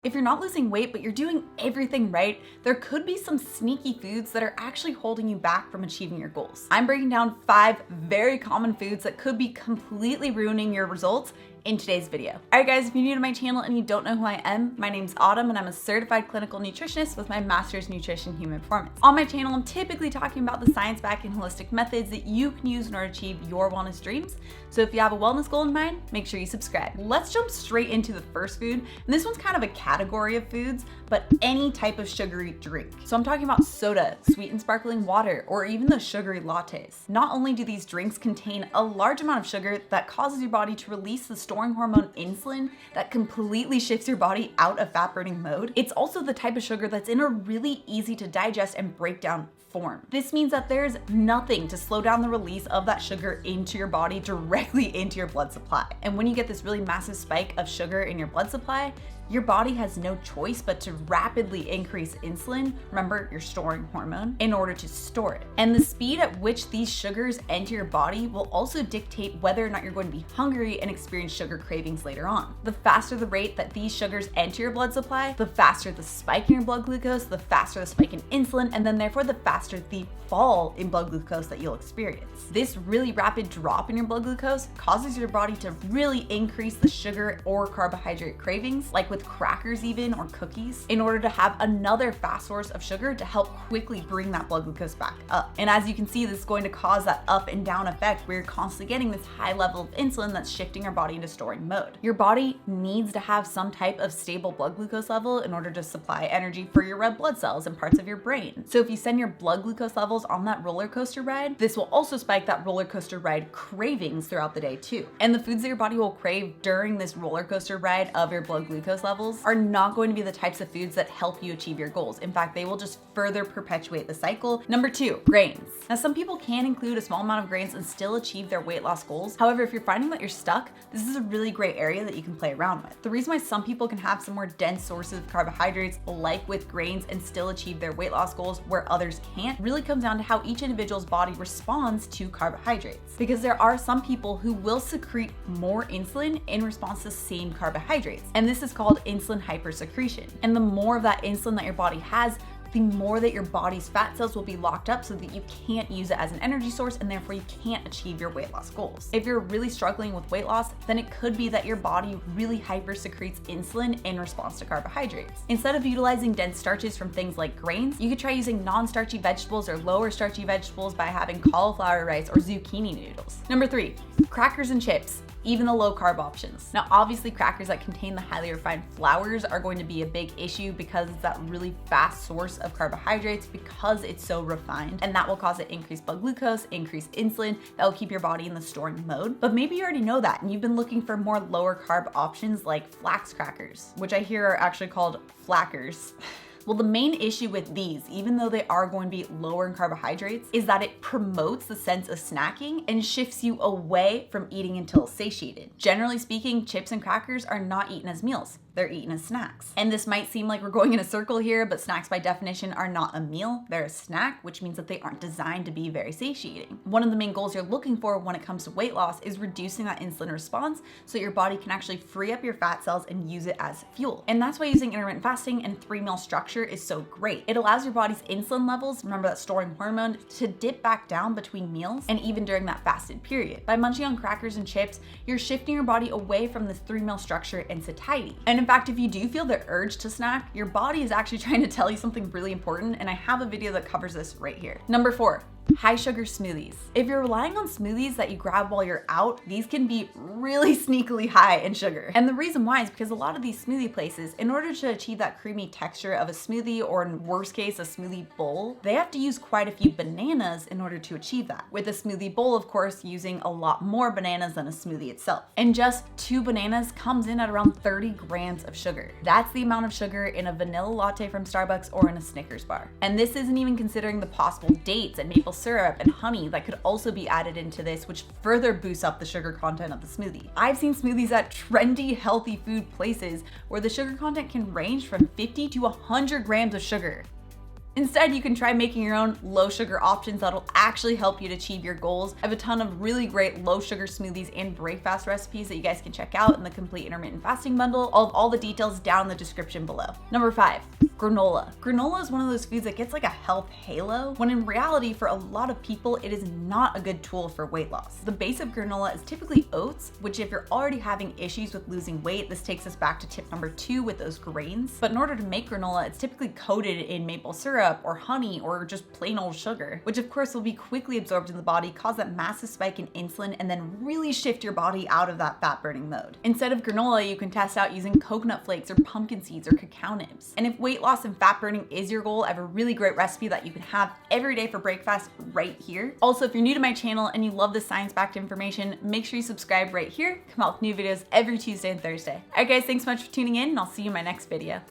If you're not losing weight, but you're doing everything right, there could be some sneaky foods that are actually holding you back from achieving your goals. I'm breaking down 5 very common foods that could be completely ruining your results in today's video. All right guys, if you're new to my channel and you don't know who I am, my name's Autumn and I'm a certified clinical nutritionist with my master's in nutrition human performance. On my channel, I'm typically talking about the science-backed and holistic methods that you can use in order to achieve your wellness dreams. So if you have a wellness goal in mind, make sure you subscribe. Let's jump straight into the first food. And this one's kind of a category of foods, but any type of sugary drink. So I'm talking about soda, sweetened sparkling water, or even the sugary lattes. Not only do these drinks contain a large amount of sugar that causes your body to release the storing hormone insulin that completely shifts your body out of fat burning mode, it's also the type of sugar that's in a really easy to digest and break down form. This means that there's nothing to slow down the release of that sugar into your body directly into your blood supply. And when you get this really massive spike of sugar in your blood supply, your body has no choice but to rapidly increase insulin, remember your storing hormone, in order to store it. And the speed at which these sugars enter your body will also dictate whether or not you're going to be hungry and experience sugar cravings later on. The faster the rate that these sugars enter your blood supply, the faster the spike in your blood glucose, the faster the spike in insulin, and then therefore the faster the fall in blood glucose that you'll experience. This really rapid drop in your blood glucose causes your body to really increase the sugar or carbohydrate cravings, like with crackers even or cookies, in order to have another fast source of sugar to help quickly bring that blood glucose back up. And as you can see, this is going to cause that up and down effect where you're constantly getting this high level of insulin that's shifting your body into storing mode. Your body needs to have some type of stable blood glucose level in order to supply energy for your red blood cells and parts of your brain. So if you send your blood glucose levels on that roller coaster ride, this will also spike that roller coaster ride cravings throughout the day too. And the foods that your body will crave during this roller coaster ride of your blood glucose levels are not going to be the types of foods that help you achieve your goals. In fact, they will just further perpetuate the cycle. Number 2, grains. Now, some people can include a small amount of grains and still achieve their weight loss goals. However, if you're finding that you're stuck, this is a really great area that you can play around with. The reason why some people can have some more dense sources of carbohydrates, like with grains, and still achieve their weight loss goals where others can't, really comes down to how each individual's body responds to carbohydrates. Because there are some people who will secrete more insulin in response to same carbohydrates. And this is called insulin hypersecretion. And the more of that insulin that your body has, the more that your body's fat cells will be locked up so that you can't use it as an energy source and therefore you can't achieve your weight loss goals. If you're really struggling with weight loss, then it could be that your body really hypersecretes insulin in response to carbohydrates. Instead of utilizing dense starches from things like grains, you could try using non-starchy vegetables or lower starchy vegetables by having cauliflower rice or zucchini noodles. Number 3, crackers and chips. Even the low carb options. Now, obviously crackers that contain the highly refined flours are going to be a big issue because it's that really fast source of carbohydrates because it's so refined, and that will cause it increased blood glucose, increased insulin, that will keep your body in the storing mode. But maybe you already know that and you've been looking for more lower carb options like flax crackers, which I hear are actually called flackers. Well, the main issue with these, even though they are going to be lower in carbohydrates, is that it promotes the sense of snacking and shifts you away from eating until satiated. Generally speaking, chips and crackers are not eaten as meals. They're eaten as snacks. And this might seem like we're going in a circle here, but snacks by definition are not a meal. They're a snack, which means that they aren't designed to be very satiating. One of the main goals you're looking for when it comes to weight loss is reducing that insulin response so your body can actually free up your fat cells and use it as fuel. And that's why using intermittent fasting and 3-meal structure is so great. It allows your body's insulin levels, remember that storing hormone, to dip back down between meals and even during that fasted period. By munching on crackers and chips, you're shifting your body away from this 3-meal structure and satiety. And in fact, if you do feel the urge to snack, your body is actually trying to tell you something really important, and I have a video that covers this right here. Number 4, high sugar smoothies. If you're relying on smoothies that you grab while you're out, these can be really sneakily high in sugar. And the reason why is because a lot of these smoothie places, in order to achieve that creamy texture of a smoothie, or in worst case, a smoothie bowl, they have to use quite a few bananas in order to achieve that. With a smoothie bowl, of course, using a lot more bananas than a smoothie itself. And just 2 bananas comes in at around 30 grams of sugar. That's the amount of sugar in a vanilla latte from Starbucks or in a Snickers bar. And this isn't even considering the possible dates and maple syrup and honey that could also be added into this, which further boosts up the sugar content of the smoothie. I've seen smoothies at trendy healthy food places where the sugar content can range from 50 to 100 grams of sugar. Instead, you can try making your own low sugar options that'll actually help you to achieve your goals. I have a ton of really great low sugar smoothies and breakfast recipes that you guys can check out in the complete intermittent fasting bundle. All the details down in the description below. Number 5, granola. Granola is one of those foods that gets like a health halo, when in reality for a lot of people it is not a good tool for weight loss. The base of granola is typically oats, which if you're already having issues with losing weight, this takes us back to tip number 2 with those grains. But in order to make granola, it's typically coated in maple syrup or honey or just plain old sugar, which of course will be quickly absorbed in the body, cause that massive spike in insulin, and then really shift your body out of that fat burning mode. Instead of granola, you can test out using coconut flakes or pumpkin seeds or cacao nibs. And if weight loss and fat burning is your goal, I have a really great recipe that you can have every day for breakfast right here. Also, if you're new to my channel and you love the science-backed information, make sure you subscribe right here. Come out with new videos every Tuesday and Thursday. All right guys, thanks so much for tuning in, and I'll see you in my next video.